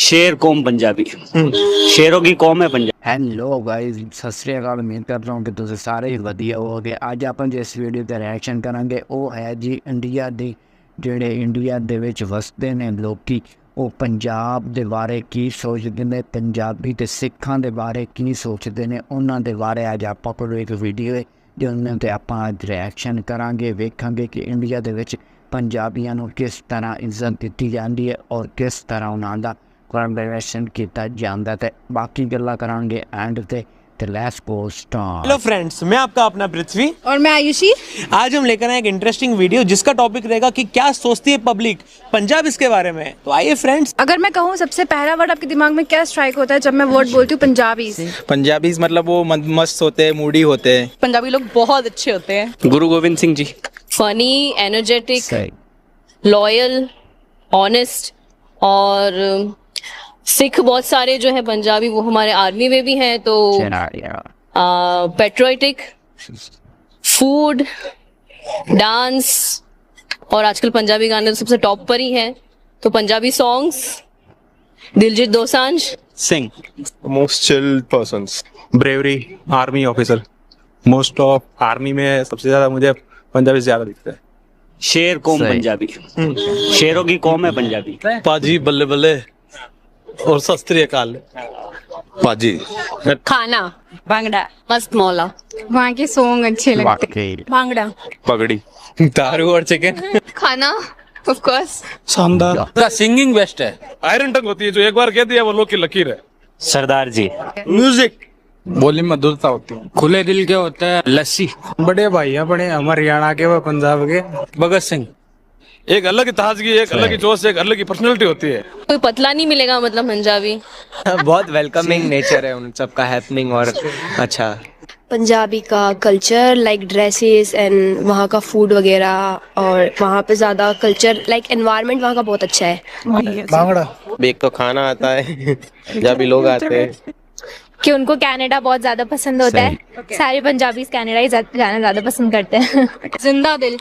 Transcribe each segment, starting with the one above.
शेर कौम पंजाबी शेरों की कौम है पंजाब। ਹੈਲੋ ਗਾਇਜ਼ ਸਤਿ ਸ਼੍ਰੀ ਅਕਾਲ। ਉਮੀਦ ਕਰਦਾ ਹਾਂ ਕਿ ਤੁਸੀਂ ਸਾਰੇ ਹੀ ਵਧੀਆ ਹੋਵੋਗੇ। ਅੱਜ ਆਪਾਂ ਜਿਸ ਵੀਡੀਓ ਤੇ ਰਿਐਕਸ਼ਨ ਕਰਾਂਗੇ ਉਹ ਹੈ ਜੀ ਇੰਡੀਆ ਦੇ ਜਿਹੜੇ ਇੰਡੀਆ ਦੇ ਵਿੱਚ ਵਸਦੇ ਨੇ ਲੋਕੀ ਉਹ ਪੰਜਾਬ ਦੇ ਬਾਰੇ ਕੀ ਸੋਚਦੇ ਨੇ, ਪੰਜਾਬੀ ਤੇ ਸਿੱਖਾਂ ਦੇ ਬਾਰੇ ਕੀ ਸੋਚਦੇ ਨੇ, ਉਹਨਾਂ ਦੇ ਬਾਰੇ ਅੱਜ ਆਪਾਂ ਕੋਲ ਇੱਕ ਵੀਡੀਓ ਹੈ ਜਿਹਨਾਂ ਤੇ ਆਪਾਂ ਅੱਜ ਰਿਐਕਸ਼ਨ ਕਰਾਂਗੇ। ਵੇਖਾਂਗੇ ਕਿ ਇੰਡੀਆ ਦੇ ਵਿੱਚ ਪੰਜਾਬੀਆਂ ਨੂੰ ਕਿਸ ਤਰ੍ਹਾਂ ਇੱਜ਼ਤ ਦਿੱਤੀ ਜਾਂਦੀ ਹੈ ਔਰ ਕਿਸ ਤਰ੍ਹਾਂ ਉਹਨਾਂ ਦਾ कॉन्वर्सेशन किया जाता है। बाकी गल्ला करांगे एंड ते let's go start. Hello friends, मैं आपका अपना पृथ्वी और मैं आयुषी। आज हम लेकर आए एक इंटरेस्टिंग वीडियो जिसका टॉपिक रहेगा कि क्या सोचती है पब्लिक पंजाब इसके बारे में। तो आइए फ्रेंड्स। अगर मैं कहूँ सबसे पहला वर्ड आपके दिमाग में क्या स्ट्राइक होता है जब मैं वर्ड बोलती हूँ पंजाबी? पंजाबीज मतलब वो मस्त होते हैं, मूडी होते हैं। पंजाबी लोग बहुत अच्छे होते हैं। गुरु Govind Singh ji funny, energetic, loyal, honest. और सिख बहुत सारे जो है पंजाबी वो हमारे आर्मी में भी हैं, तो पेट्रियोटिक, फूड, डांस और आजकल पंजाबी गाने तो सबसे टॉप पर ही हैं। तो Punjabi songs Diljit Dosanjh Singh, most chilled persons, bravery, army officer. Most of army में सबसे ज्यादा मुझे पंजाबी से ज्यादा दिखता है। शेर कौम पंजाबी शेरों की कौम है पंजाबी। पाजी बल्ले बल्ले और शस्त्रीय काल पाजी, खाना भांगड़ा, मस्त मौला। वहाँ के सॉन्ग अच्छे लगते हैं। भांगड़ा, पगड़ी, दारू और चिकन। खाना ऑफ कोर्स शानदार। सिंगिंग बेस्ट है। आयरन टंग होती है जो एक बार कह दिया वो लोग की लकीर है। सरदार जी म्यूजिक, बोली मधुरता होती है। खुले दिल के होते हैं। लस्सी। बड़े भाई अपने हरियाणा के व पंजाब के भगत सिंह। एक अलग की ताजगी, एक अलग की जोश, एक अलग की पर्सनालिटी होती है। कोई पतला नहीं मिलेगा मतलब पंजाबी। बहुत वेलकमिंग नेचर है उन सबका, हैपनिंग और अच्छा। पंजाबी का कल्चर लाइक ड्रेसेस एंड वहाँ का फूड वगैरह, और वहाँ पे ज़्यादा कल्चर लाइक एनवायरनमेंट वहाँ का बहुत अच्छा है। भांगड़ा। एक तो खाना आता है, जब भी लोग आते हैं कि उनको कनाडा बहुत ज्यादा पसंद होता है। सारे पंजाबी कनाडा ही जाना ज्यादा पसंद करते हैं। जिंदा दिल,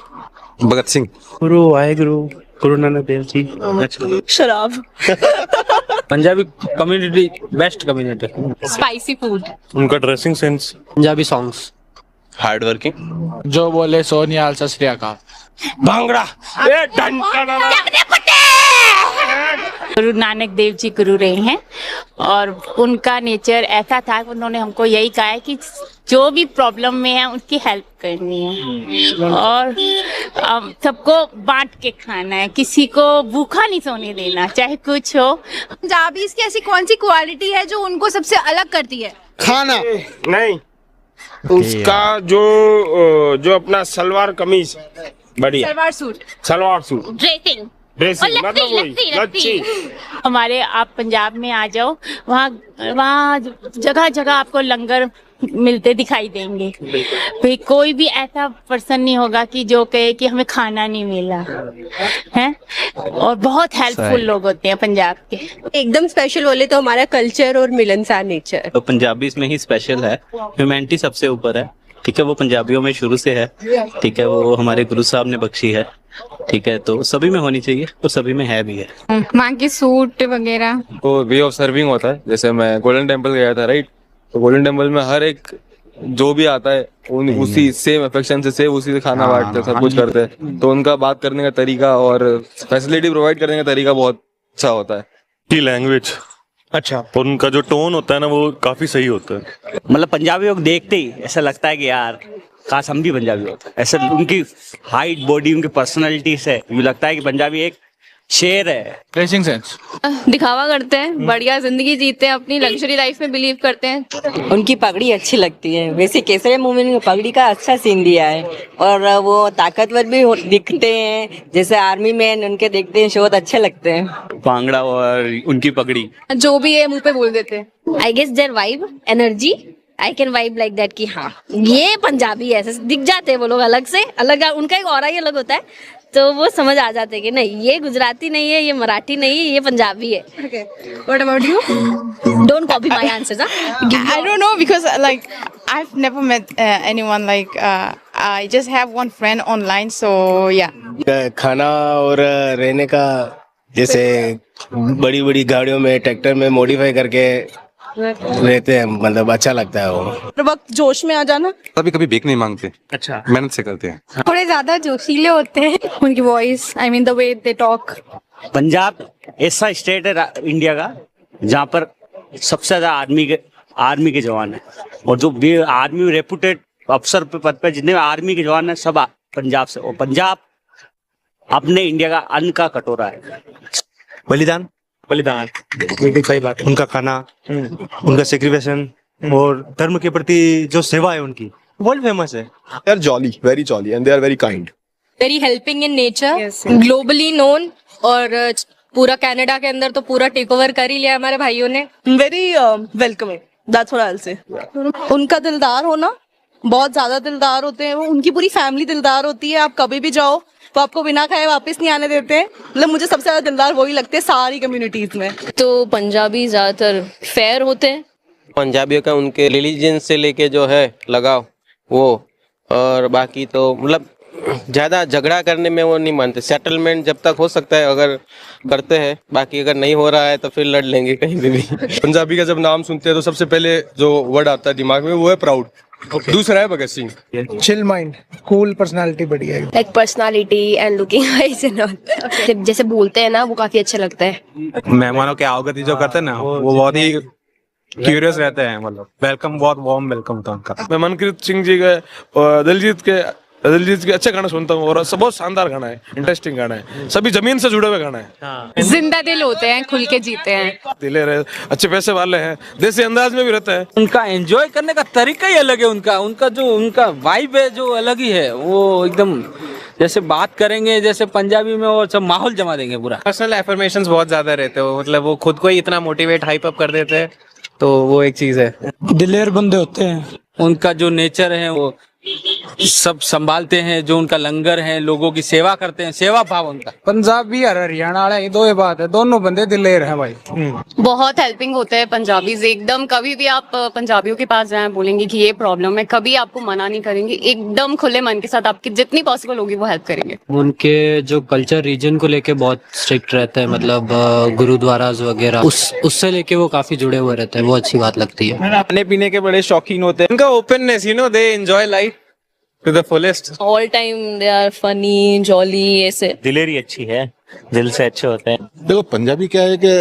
भगत सिंह, गुरु वाहेगुरु, गुरु नानक देव जी। शराब। Punjabi community best community. Spicy food. उनका dressing sense. Punjabi songs. Hard working, जो बोले सोनियाल सत श्री अकाल। भांगड़ा, गुरु नानक देव जी गुरु रहे हैं और उनका नेचर ऐसा था कि उन्होंने हमको यही कहा है कि जो भी प्रॉब्लम में है उनकी हेल्प करनी है और सबको बांट के खाना है, किसी को भूखा नहीं सोने देना चाहे कुछ हो। पंजाबी की ऐसी कौन सी क्वालिटी है जो उनको सबसे अलग करती है? खाना नहीं, उसका जो अपना सलवार कमीज बढ़िया, सलवार सूट ड्रेसिंग ड्रेसिंग मतलब वही लच्छी। हमारे आप पंजाब में आ जाओ, वहाँ जगह जगह आपको लंगर मिलते दिखाई देंगे। भाई कोई भी ऐसा पर्सन नहीं होगा कि जो कहे कि हमें खाना नहीं मिला है। और बहुत हेल्पफुल लोग होते हैं पंजाब के। एकदम स्पेशल बोले तो हमारा कल्चर और मिलनसार नेचर। तो पंजाबी इसमें ही स्पेशल है, ह्यूमैनिटी सबसे ऊपर है। ठीक है, वो पंजाबियों में शुरू से है। ठीक है, वो हमारे गुरु साहब ने बख्शी है। ठीक है, तो सभी में होनी चाहिए और सभी में है भी है। वहाँ के सूट वगैरह तो वे ऑफ सर्विंग होता है। जैसे मैं गोल्डन टेम्पल गया था, राइट, तो गोल्डन टेम्पल में हर एक जो भी आता है उसी सेम अफेक्शन से उसी से खाना बांटते हैं, सब कुछ करते हैं। तो उनका बात करने का तरीका और फैसिलिटी प्रोवाइड करने का तरीका बहुत अच्छा होता है। की लैंग्वेज अच्छा, और उनका जो टोन होता है ना वो काफी सही होता है। मतलब पंजाबी लोग देखते ही ऐसा लगता है कि यार काश हम भी पंजाबी होते। ऐसा उनकी हाइट, बॉडी, उनकी पर्सनालिटी से ये लगता है कि पंजाबी एक शेर है। Dressing sense. दिखावा करते हैं, बढ़िया जिंदगी जीते हैं, अपनी लग्जरी लाइफ में बिलीव करते हैं। उनकी पगड़ी अच्छी लगती है। वैसे केसरिया मूवी में पगड़ी का अच्छा सीन दिया है और वो ताकतवर भी दिखते हैं। जैसे आर्मी मैन उनके देखते हैं बहुत अच्छे लगते हैं। भांगड़ा और उनकी पगड़ी जो भी है मुंह पे बोल देते हैं। I guess their vibe, energy, I can vibe like that कि हाँ ये पंजाबी ऐसे दिख जाते हैं वो लोग अलग से, अलग उनका एक ऑरा ही अलग होता है। तो वो समझ आ जाते हैं कि नहीं ये गुजराती नहीं है, ये मराठी नहीं है, ये पंजाबी है। Okay. What about you? Don't copy my answers. I don't know because like I've never met anyone like I just have one friend online, so yeah. खाना और रहने का जैसे बड़ी बड़ी गाड़ियों में ट्रैक्टर में मॉडिफाई करके रहते हैं, मतलब अच्छा लगता है वो। वक्त जोश में आ जाना। कभी कभी भीख नहीं मांगते, अच्छा मेहनत से करते हैं। थोड़े ज्यादा जोशीले होते हैं, उनकी voice, I mean the way they talk. Punjab ऐसा स्टेट है इंडिया का जहाँ पर सबसे ज्यादा आर्मी के जवान है, और जो भी आर्मी में रेपुटेड अफसर पे पद पे जितने आर्मी के जवान है सब पंजाब से, और पंजाब अपने इंडिया का अन्न का कटोरा है। बलिदान बिल्कुल सही बात। उनका खाना, उनका सेक्रीफिकेशन और धर्म के प्रति जो सेवा है उनकी वर्ल्ड फेमस है। They are jolly, very jolly and they are very kind, very helping in nature, globally known, और पूरा कनाडा के अंदर तो पूरा टेक ओवर कर ही लिया हमारे भाइयों ने। Very welcoming, that's what I will say. उनका दिलदार होना, बहुत ज्यादा दिलदार होते हैं वो, उनकी पूरी फैमिली दिलदार होती है। आप कभी भी जाओ तो आपको बिना खाए वापस नहीं आने देते हैं। मतलब मुझे सबसे ज्यादा दिलदार वही लगते हैं सारी कम्युनिटीज में। तो पंजाबी ज्यादातर फेयर होते हैं। पंजाबियों का उनके रिलीजन से लेके जो है लगाव वो, और बाकी तो मतलब ज़्यादा झगड़ा करने में वो नहीं मानते। सेटलमेंट जब तक हो सकता है अगर करते हैं, बाकी अगर नहीं हो रहा है तो फिर लड़ लेंगे कहीं भी। पंजाबी का जब नाम सुनते हैं तो सबसे पहले जो वर्ड आता है दिमाग में वो है प्राउड। दूसरा है Bhagat Singh. Chill mind, cool personality, बढ़िया है। Like personality and looking wise and all, जैसे बोलते हैं ना वो काफी अच्छा लगता है। मेहमानों के आवगति जो करते हैं ना वो बहुत ही क्यूरियस रहते हैं, मतलब वेलकम, बहुत वार्म वेलकम था उनका। मैं मनकीरत सिंह जी के और दिलजीत के अच्छे गाने सुनता हूँ, और बहुत शानदार गाना है, इंटरेस्टिंग गाना है, सभी जमीन से जुड़े हुए गाना है। जिंदा दिल होते हैं, खुल के जीते हैं, दिले रहे, अच्छे पैसे वाले हैं, देसी अंदाज में भी रहते हैं। उनका एंजॉय करने का तरीका ही अलग है। उनका वाइब है जो अलग ही है। वो एकदम जैसे बात करेंगे जैसे पंजाबी में, और सब माहौल जमा देंगे पूरा। पर्सनल एफर्मेशंस बहुत ज्यादा रहते हो, मतलब वो खुद को ही इतना मोटिवेट हाइप अप कर देते हैं, तो वो एक चीज है। दिलेर बंदे होते हैं। उनका जो नेचर है वो सब संभालते हैं, जो उनका लंगर है, लोगों की सेवा करते हैं, सेवा भाव उनका। पंजाबी और हरियाणा वाला दो ही बात है, दोनों बंदे दिलेर हैं भाई। बहुत हेल्पिंग होते हैं पंजाबीज एकदम। कभी भी आप पंजाबियों के पास जाएं, बोलेंगे कि ये प्रॉब्लम है, कभी आपको मना नहीं करेंगे, एकदम खुले मन के साथ आपकी जितनी पॉसिबल होगी वो हेल्प करेंगे। उनके जो कल्चर रीजन को लेके बहुत स्ट्रिक्ट रहता है, मतलब गुरुद्वाराज वगैरह उससे लेके वो काफी जुड़े हुए रहते हैं, वो अच्छी बात लगती है। खाने पीने के बड़े शौकीन होते हैं। उनका openness, they enjoy life to the fullest. All time they are funny, jolly, ऐसे। दिलेरी अच्छी है, दिल से अच्छे होते हैं। देखो पंजाबी क्या है कि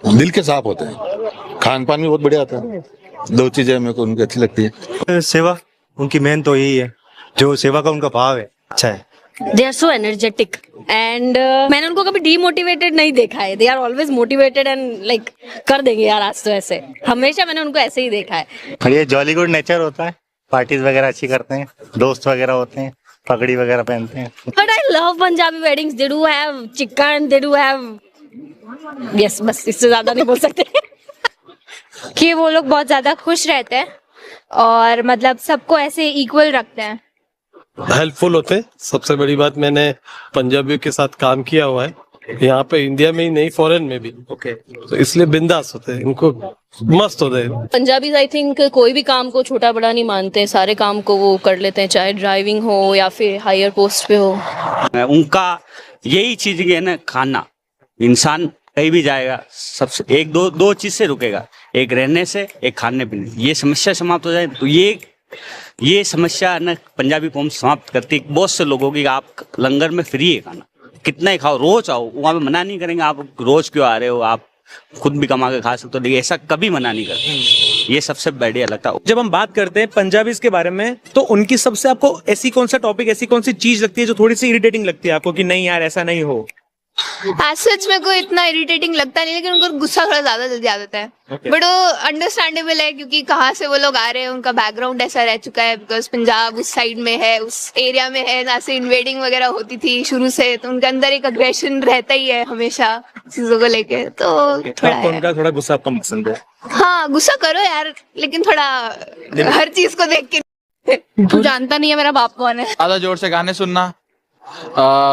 दिल के साफ होते हैं, खान पान भी बहुत बढ़िया आता है। दो चीजें मेरे को उनकी अच्छी लगती है। सेवा, उनकी मेन तो यही है, जो सेवा का उनका भाव है अच्छा है। They are so energetic and मैंने उनको कभी डीमोटिवेटेड नहीं देखा है। They are always motivated and like कर देंगे यार आज तो, ऐसे हमेशा मैंने उनको ऐसे ही देखा है। ये जॉली गुड नेचर होता है, पार्टीज वगैरह अच्छी करते हैं, दोस्त वगैरह होते हैं, पगड़ी वगैरह पहनते हैं। But I love Punjabi weddings, they do have chicken, they do have, yes, बस इससे ज्यादा नहीं बोल सकते। कि वो लोग बहुत ज्यादा खुश रहते हैं और मतलब सबको ऐसे इक्वल रखते हैं। हेल्पफुल होते हैं। सबसे बड़ी बात, मैंने पंजाबियों के साथ काम किया हुआ है, यहाँ पे इंडिया में ही नहीं फॉरेन में भी। ओके, तो इसलिए बिंदास होते हैं, उनको मस्त होते हैं। पंजाबी आई थिंक कोई भी काम को छोटा बड़ा नहीं मानते, सारे काम को वो कर लेते हैं, चाहे ड्राइविंग हो या फिर हायर पोस्ट पे हो। उनका यही चीज है ना, खाना। इंसान कहीं भी जाएगा सबसे एक दो चीज से रुकेगा, एक रहने से, एक खाने पीने। ये समस्या समाप्त हो जाए तो ये समस्या ना पंजाबी कौम समाप्त करती है। बहुत से लोगों की, आप लंगर में फ्री है खाना, कितना ही खाओ, रोज आओ, वहाँ पे मना नहीं करेंगे आप रोज क्यों आ रहे हो, आप खुद भी कमा के खा सकते हो, लेकिन ऐसा कभी मना नहीं करते। ये सबसे बढ़िया लगता है। जब हम बात करते हैं पंजाबीज के बारे में, तो उनकी सबसे आपको ऐसी कौन सा टॉपिक, ऐसी कौन सी चीज लगती है जो थोड़ी सी इरिटेटिंग लगती है आपको, कि नहीं यार ऐसा नहीं हो? सच में कोई इतना इरिटेटिंग लगता नहीं, लेकिन उनको गुस्सा थोड़ा ज्यादा जल्दी आ जाता है। बट वो अंडरस्टैंडेबल है, क्योंकि कहाँ से वो लोग आ रहे हैं, उनका बैकग्राउंड ऐसा रह चुका है, बिकॉज पंजाब उस साइड में है, उस एरिया में है, जहाँ से इन्वेडिंग वगैरह होती थी शुरू से, तो उनके अंदर एक अग्रेशन रहता ही है हमेशा चीजों को लेके। तो थोड़ा उनका थोड़ा गुस्सा कम पसंद है। हाँ, गुस्सा करो यार, लेकिन थोड़ा हर चीज को देख के। तू जानता नहीं है मेरा बाप कौन है। ज्यादा जोर से गाने सुनना,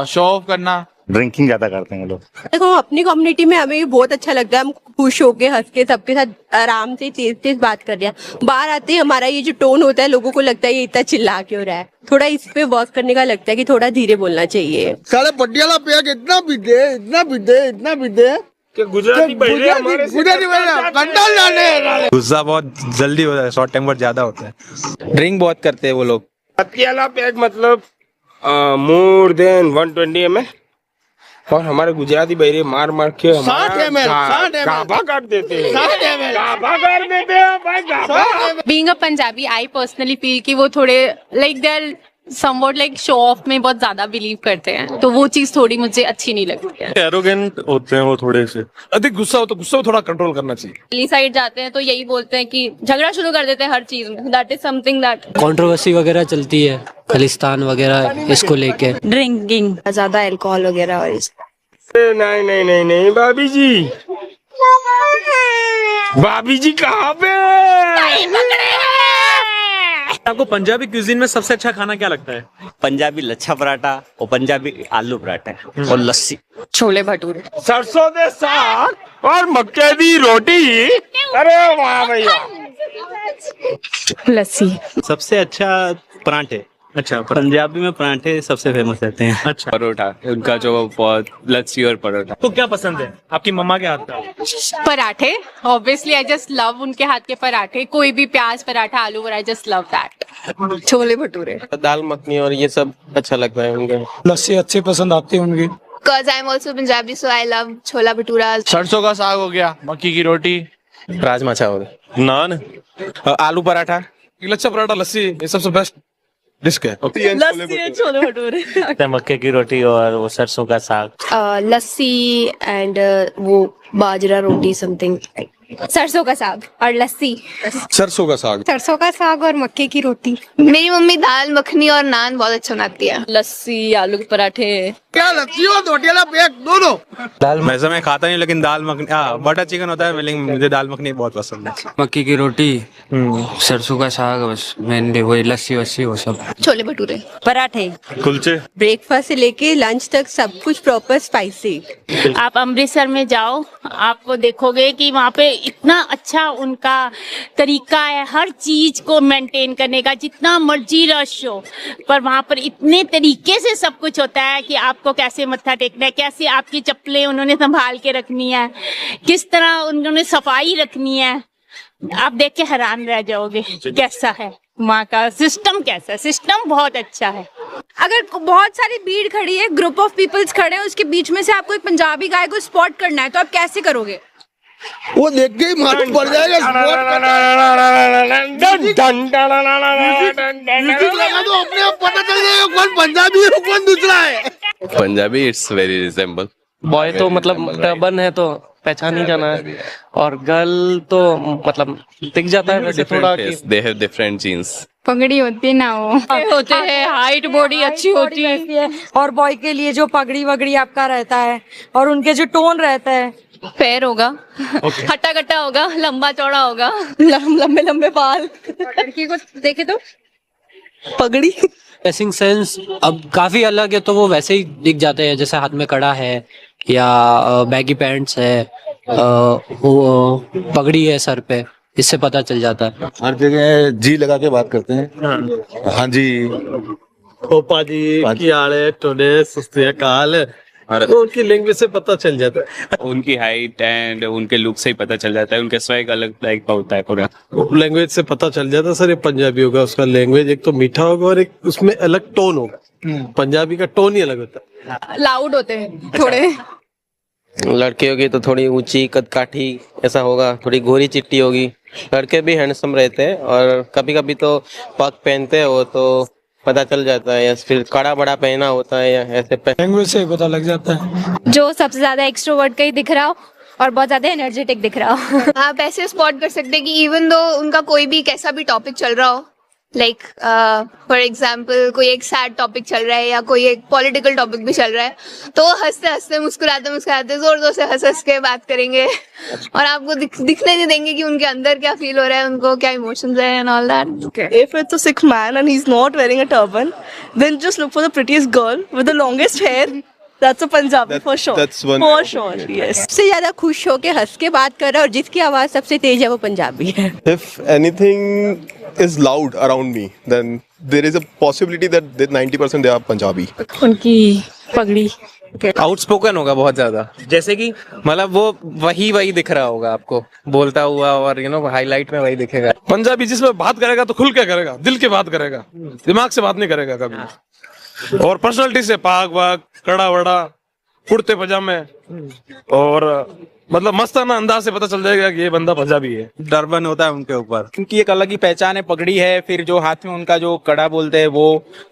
शो ऑफ करना, ड्रिंकिंग ज्यादा करते हैं वो लोग। देखो अपनी कम्युनिटी में हमें ये बहुत अच्छा लगता है, हम खुश होके हंस के सबके साथ आराम से तेज तेज बात कर रहे हैं। बाहर आते ही हमारा ये जो टोन होता है लोगों को लगता है ये इतना चिल्ला क्यों रहा है, थोड़ा इस पे वर्क करने का लगता है कि थोड़ा धीरे बोलना चाहिए। साले पटियाला पैक इतना पीते गुजराती गुस्सा बहुत जल्दी होता है, शॉर्ट टेम्पर ज्यादा होता है। ड्रिंक बहुत करते हैं वो लोग। पटियाला पैक मतलब मोर देन 120 ml और हमारे गुजराती बहरे मार मार के गाभा कर देते हैं। Being a Punjabi I personally feel कि वो थोड़े like they are somewhat like show off में बहुत ज्यादा बिलीव करते हैं, तो वो चीज थोड़ी मुझे अच्छी नहीं लगती है। एरोगेंट होते हैं वो थोड़े से, अधिक गुस्सा हो तो गुस्सा को थोड़ा कंट्रोल करना चाहिए। दिल्ली साइड जाते हैं तो यही बोलते हैं कि झगड़ा शुरू कर देते हैं हर चीज में, that is something that controversy वगैरह चलती है खालिस्तान वगैरह इसको लेके, ड्रिंकिंग ज्यादा अल्कोहल वगैरह और नहीं भाभी जी कहाँ पे? आपको पंजाबी क्यूजिन में सबसे अच्छा खाना क्या लगता है? पंजाबी लच्छा पराठा और पंजाबी आलू पराठा और लस्सी, छोले भटूरे, सरसों दे साग और मक्के दी रोटी। अरे वाह भैया। लस्सी। सबसे अच्छा पराठे। अच्छा, पंजाबी में पराठे सबसे फेमस रहते हैं। अच्छा, परोठा उनका जो बहुत लस्सी और परोठा। तो क्या पसंद है आपकी मम्मा के हाथ का? पराठे, ऑब्वियसली आई जस्ट लव उनके हाथ के पराठे, कोई भी प्याज पराठा आलू I just love that. Chole bhature, dal makhani और ये सब अच्छा लगता है उनके। लस्सी अच्छी पसंद आती है उनकी। Cause I'm also Punjabi, so I love छोला भटूरा। सरसों का साग हो गया, मक्की की रोटी, राजमा चावल, नान, आलू पराठा, लच्छा पराठा, लस्सी, ये सबसे बेस्ट डिश है। लस्सी छोले भटूरे, मक्के की रोटी और वो सरसों का साग, लस्सी एंड वो बाजरा रोटी समथिंग। सरसों का साग और लस्सी। सरसों का साग, सरसों का साग और मक्के की रोटी। मेरी मम्मी दाल मखनी और नान बहुत अच्छा बनाती है। लस्सी, आलू के पराठे। क्या लस्सी और पटियाला पैक दोनों? दाल वैसे मैं खाता नहीं, लेकिन दाल मखनी बटर चिकन होता है, लेकिन मुझे दाल मखनी बहुत पसंद है। मक्की की रोटी, सरसों का साग, बस मेनली वही लस्सी वस्सी वो सब। छोले भटूरे, पराठे, कुलचे। ब्रेकफास्ट से लेके लंच तक सब कुछ प्रॉपर स्पाइसी। आप अमृतसर में जाओ, आपको देखोगे कि वहाँ पे इतना अच्छा उनका तरीका है हर चीज को मेंटेन करने का, जितना मर्जी रश हो पर वहाँ पर इतने तरीके से सब कुछ होता है कि आपको कैसे मत्था टेकना है, कैसे आपकी चप्पलें उन्होंने संभाल के रखनी है, किस तरह उन्होंने सफाई रखनी है, आप देख के हैरान रह जाओगे कैसा है वहाँ का सिस्टम। कैसा सिस्टम बहुत अच्छा है। अगर बहुत सारी भीड़ खड़ी है, ग्रुप ऑफ पीपल्स खड़े हैं, उसके बीच में से आपको एक पंजाबी गाय को स्पॉट करना है, तो आप कैसे करोगे? वो देख के ही मालूम पड़ जाएगा। तो अपने आप पता चल जाएगा कौन पंजाबी है कौन दूसरा है। Punjabi it's very resemble. Boy तो मतलब टर्बन है तो पहचान ही जाना है, और गर्ल तो मतलब दिख जाता है वैसे थोड़ा कि दे हैव डिफरेंट जीन्स। पगड़ी होती ना वो होते हैं, हाइट बॉडी अच्छी होती है। और बॉय के लिए जो पगड़ी वगड़ी आपका रहता है और उनके जो टोन रहता है, पैर होगा हट्टा कट्टा होगा, लंबा चौड़ा होगा, लंबे लंबे बाल। लड़की को देखे तो पगड़ी, ड्रेसिंग सेंस अब काफी अलग है, तो वो वैसे ही दिख जाते हैं, जैसे हाथ में कड़ा है या बैगी पैंट्स है, वो पगड़ी है सर पे, इससे पता चल जाता है। हर जगह जी लगा के बात करते हैं। हाँ जी, ओपा जी की आड़े टोने सुस्ते काल, तो उनकी लैंग्वेज से पता चल जाता है। उनकी हाइट एंड उनके लुक से ही पता चल जाता है, उनके स्वैग अलग टाइप का होता है पूरा। लैंग्वेज से पता चल जाता है सर, ये पंजाबी होगा, उसका लैंग्वेज एक तो मीठा होगा और एक उसमें अलग टोन होगा। पंजाबी का टोन ही अलग होता है, लाउड होते हैं थोड़े। लड़की होगी तो थोड़ी ऊंची कद काठी ऐसा होगा, थोड़ी गोरी चिट्टी होगी। लड़के भी हैंडसम रहते हैं और कभी कभी तो पग पहनते हैं, वो तो पता चल जाता है, या फिर कड़ा बड़ा पहना होता है या ऐसे लैंग्वेज से पता लग जाता है। जो सबसे ज्यादा एक्सट्रोवर्ट का ही दिख रहा हो और बहुत ज्यादा एनर्जेटिक दिख रहा हो। आप ऐसे स्पॉट कर सकते हैं कि इवन दो उनका कोई भी कैसा भी टॉपिक चल रहा हो, लाइक फॉर एग्जाम्पल कोई एक सैड टॉपिक चल रहा है या कोई एक पॉलिटिकल टॉपिक भी चल रहा है, तो हंसते हंसते मुस्कुराते मुस्कुराते जोर जोर से हंस हंस के बात करेंगे और आपको दिखने नहीं देंगे कि उनके अंदर क्या फील हो रहा है, उनको क्या इमोशंस है and all that. If it's a Sikh man and he's not wearing a turban, then just look for the prettiest girl with the longest hair That's a Punjabi for sure. That's one. For sure, yes. सबसे ज्यादा खुश होके हंस के बात कर रहा है और जिसकी आवाज सबसे तेज है वो पंजाबी है. If anything is loud around me, then there is a possibility that 90% they are Punjabi. उनकी पगड़ी आउटस्पोकन होगा बहुत ज्यादा, जैसे कि मतलब वो वही दिख रहा होगा आपको बोलता हुआ, और हाईलाइट में वही दिखेगा. पंजाबी जिसमें बात करेगा तो खुल के करेगा, दिल की बात करेगा, दिमाग से बात नहीं करेगा कभी. और पर्सनालिटी से पाग वाग, कड़ा वड़ा, कुर्ते पजामे, और मतलब मस्ताना अंदाज से पता चल जाएगा कि ये बंदा पंजाबी है. टर्बन होता है उनके ऊपर, उनकी एक अलग ही पहचान है, पगड़ी है, फिर जो हाथ में उनका जो कड़ा बोलते हैं वो,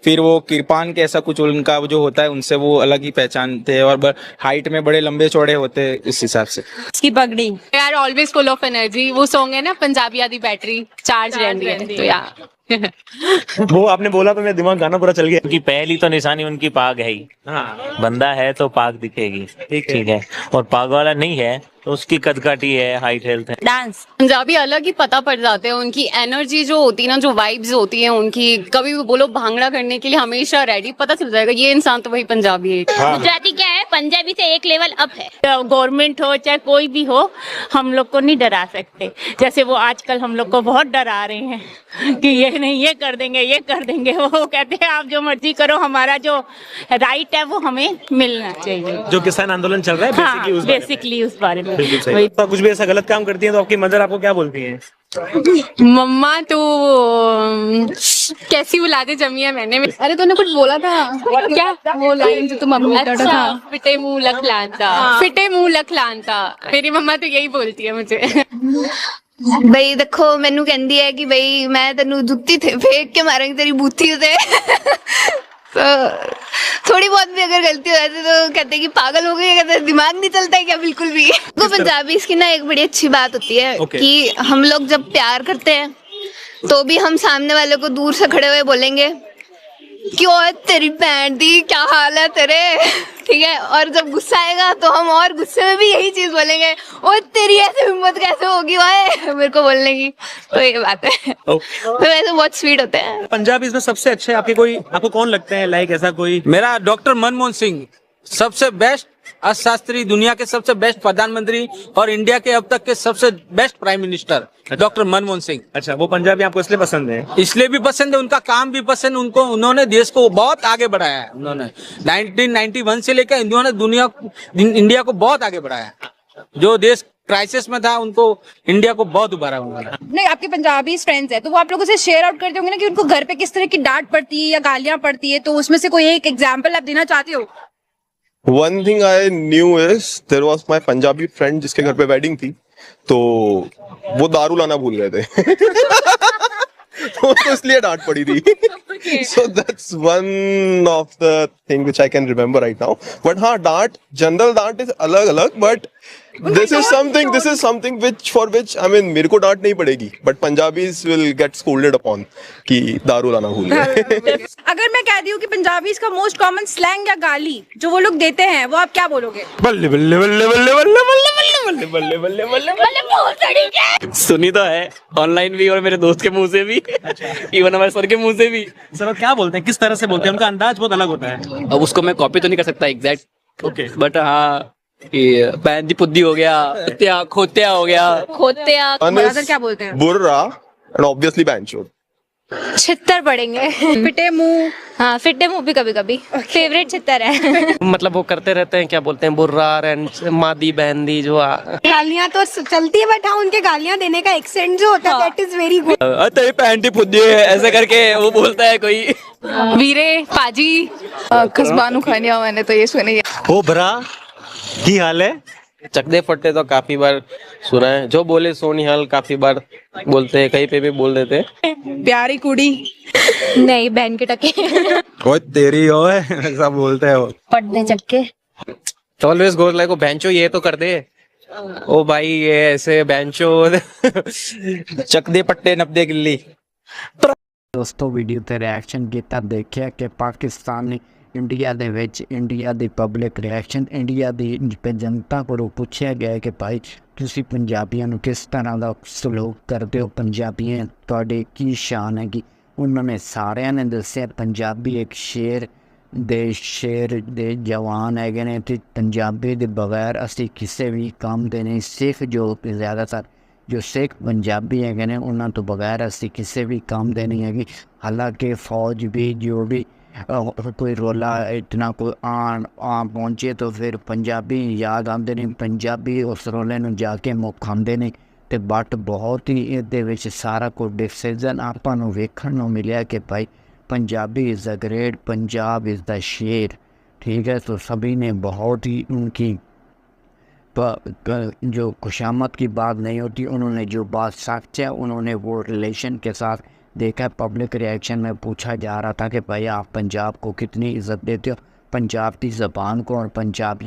फिर वो किरपान के ऐसा कुछ उनका जो होता है, उनसे वो अलग ही पहचानते हैं. और हाइट में बड़े लंबे चौड़े होते हैं इस हिसाब से. इसकी पगड़ी यार ऑलवेज फुल ऑफ एनर्जी. वो सॉन्ग है ना पंजाबी आदि बैटरी चार्ज रहती है, तो यार वो आपने बोला तो मेरा दिमाग गाना पूरा चल गया. उनकी पहली तो निशानी उनकी पाग है ही. बंदा है तो पाग दिखेगी, ठीक है, और पाग वाला नहीं है तो उसकी कदकाठी है, हाइट हेल्थ है. डांस पंजाबी अलग ही पता पड़ जाते हैं. उनकी एनर्जी जो होती है ना, जो वाइब्स होती हैं उनकी, कभी भी बोलो भांगड़ा करने के लिए हमेशा रेडी, पता चल जाएगा ये इंसान तो वही पंजाबी है. गुजराती क्या है, पंजाबी से एक लेवल अप है. गवर्नमेंट हो चाहे कोई भी हो, हम लोग को नहीं डरा सकते. जैसे वो आजकल हम लोग को बहुत डरा रहे हैं कि ये नहीं, ये कर देंगे. वो कहते हैं आप जो मर्जी करो, हमारा जो राइट है वो हमें मिलना चाहिए. जो किसान आंदोलन चल रहा है बेसिकली उस बारे में. तो कुछ भी ऐसा गलत काम करती है तो आपकी मदर आपको क्या बोलती है? मम्मा तो कैसी बुलाते जमिया मैंने. अरे तूने कुछ बोला था क्या, वो लाइन जो तुम अच्छा, फिटे मुंह लख लानता. मेरी मम्मा तो यही बोलती है मुझे. ਬਈ ਦੇਖੋ ਮੈਨੂੰ ਕਹਿੰਦੀ ਹੈ ਕਿ ਬਈ ਮੈਂ ਤੈਨੂੰ ਜੁੱਤੀ ਤੇ ਫੇंक के मारूंगी तेरी बूथी से. तो थोड़ी बहुत भी अगर गलती हो जाती तो कहते हैं कि पागल हो गई, कहते दिमाग नहीं चलता है क्या बिल्कुल भी. तो पंजाबी इसकी ना एक बड़ी अच्छी बात होती है कि हम लोग जब प्यार करते हैं तो भी हम सामने वाले को दूर से खड़े हुए बोलेंगे क्यों है तेरी भैन दी, क्या हाल है तेरे, ठीक है. और जब गुस्सा आएगा तो हम और गुस्से में भी यही चीज बोलेंगे, ओ तेरी ऐसे हिम्मत कैसे होगी वाए मेरे को बोलने की. तो ये बात है. तो वैसे बहुत स्वीट होते हैं. पंजाबी इसमें सबसे अच्छे आपको कौन लगते हैं, लाइक ऐसा कोई? मेरा डॉक्टर मनमोहन सिंह सबसे बेस्ट अर्थशास्त्री, दुनिया के सबसे बेस्ट प्रधानमंत्री और इंडिया के अब तक के सबसे best prime minister doctor Manmohan Singh. अच्छा, वो पंजाबी आपको इसलिए पसंद है? इसलिए भी पसंद है, उनका काम भी पसंद. उन्होंने देश को बहुत आगे बढ़ाया है. उन्होंने 1991 से लेकर इन्होंने इंडिया को बहुत आगे बढ़ाया है. जो देश क्राइसिस में था उनको, इंडिया को बहुत उभारा उन्होंने. नहीं, आपके पंजाबी फ्रेंड्स है तो वो आप लोगों से शेयर आउट करते होंगे ना कि उनको घर पे किस तरह की डांट पड़ती है या गालियां पड़ती है, तो उसमें से कोई एक एग्जाम्पल आप देना चाहते हो? One thing I knew is there was my Punjabi friend जिसके घर पे वेडिंग थी, तो वो दारू लाना भूल गए थे. तो इसलिए डांट पड़ी थी. So that's one of the thing which I can remember right now. But हाँ, डांट, जनरल डांट is अलग, but this is something which I mean मेरे को डांट नहीं पड़ेगी, but Punjabis will get scolded upon कि दारू लाना भूल गए. अगर मैं कहती हूँ कि पंजाबीज का मोस्ट कॉमन स्लैंग या गाली जो वो लोग देते हैं वो आप क्या बोलोगे? बल्ले बल्ले बल्ले बल्ले बल्ले बल्ले बल्ले बल्ले बल्ले बल्ले. सुनी तो है ऑनलाइन भी और मेरे दोस्त के मुंह से भी, इवन हमारे सर के मुंह से भी. सर क्या बोलते हैं, किस तरह से बोलते हैं? उनका अंदाज बहुत अलग होता है. अब उसको मैं कॉपी तो नहीं कर सकता एग्जैक्ट, ओके, बट हाँ पैंदी पुद्दी हो गया, खोतिया हो गया. ब्रदर क्या बोलते हैं? बुर्रा and obviously बैंचो. छित्तर पड़ेंगे. फिटे मुंह. हाँ, फिटे मुंह भी कभी कभी फेवरेट छित्तर है. मतलब वो करते रहते हैं, क्या बोलते हैं, बुर्रार एंड मादी बहंदी जो गालियां तो चलती है, बट हाँ उनके गालियां देने का एक्सेंट जो होता है दैट इज वेरी गुड. तेरी पैंटी पुद्दी है ऐसे करके वो बोलता है कोई. वीरे पाजी खसबानू खानिया, मैंने तो ये सुनी. ओ भरा की हाल है. चकदे फट्टे तो काफी बार सुना है. जो बोले सोनिहाल काफी बार बोलते हैं, कहीं पे भी बोल देते हैं. प्यारी कुड़ी. नहीं, बहन के टके. ओए तेरी ओए ऐसा बोलते हैं वो. पढ़ने चक्के. ऑलवेज गोज लाइक, वो बेंचो ये तो कर दे. ओ भाई ये ऐसे बेंचो चकदे पट्टे नब्दे गिल्ली. दोस्तों वीडियो ते रिएक्शन किया, देखिया कि पाकिस्तान ने इंडिया दे विच, इंडिया दी पब्लिक रिएक्शन, इंडिया दी जनता को पूछा गया कि भाई तुसी पंजाबियों नूं किस तरह का सलूक करते हो, पंजाबियां तुहाडे की शान है कि उन्होंने सारिਆਂ ने दस्सिया पंजाबी एक शेर देश शेर दे जवान है ने ते पंजाबी दे बगैर ਅਸੀਂ ਕਿਸੇ ਵੀ ਕੰਮ ਦੇ ਨਹੀਂ ਸਿੱਖ ਜੋ ਜ਼ਿਆਦਾਤਰ जो सिख पंजाबी है ने उन्होंने तो बगैर ਅਸੀਂ ਕਿਸੇ भी काम ਦੇ नहीं हैगी हालांकि फौज भी जो भी कोई रोला इतना कोई आ पहुँचे तो फिर पंजाबी याद आते नहीं पंजाबी उस रोले ਨੂੰ ਜਾ ਕੇ ਮੁਖਾਉਂਦੇ ਨੇ ਤੇ ਬਟ बहुत ही ਇਹਦੇ ਵਿੱਚ ਸਾਰਾ ਕੋਈ ਡਿਸੀਜਨ ਆਪਾਂ ਨੂੰ ਵੇਖਣ ਨੂੰ ਮਿਲਿਆ कि भाई Punjabi is the great Punjab is the शेर ठीक है। तो सभी ने बहुत ही उनकी जो खुशामद की बात नहीं होती उन्होंने जो बात सच है उन्होंने वो रिलेशन के साथ देखा। पब्लिक रिएक्शन में पूछा जा रहा था कि भाई आप पंजाब को कितनी इज़्ज़त देते हो पंजाब की ज़बान को और पंजाबी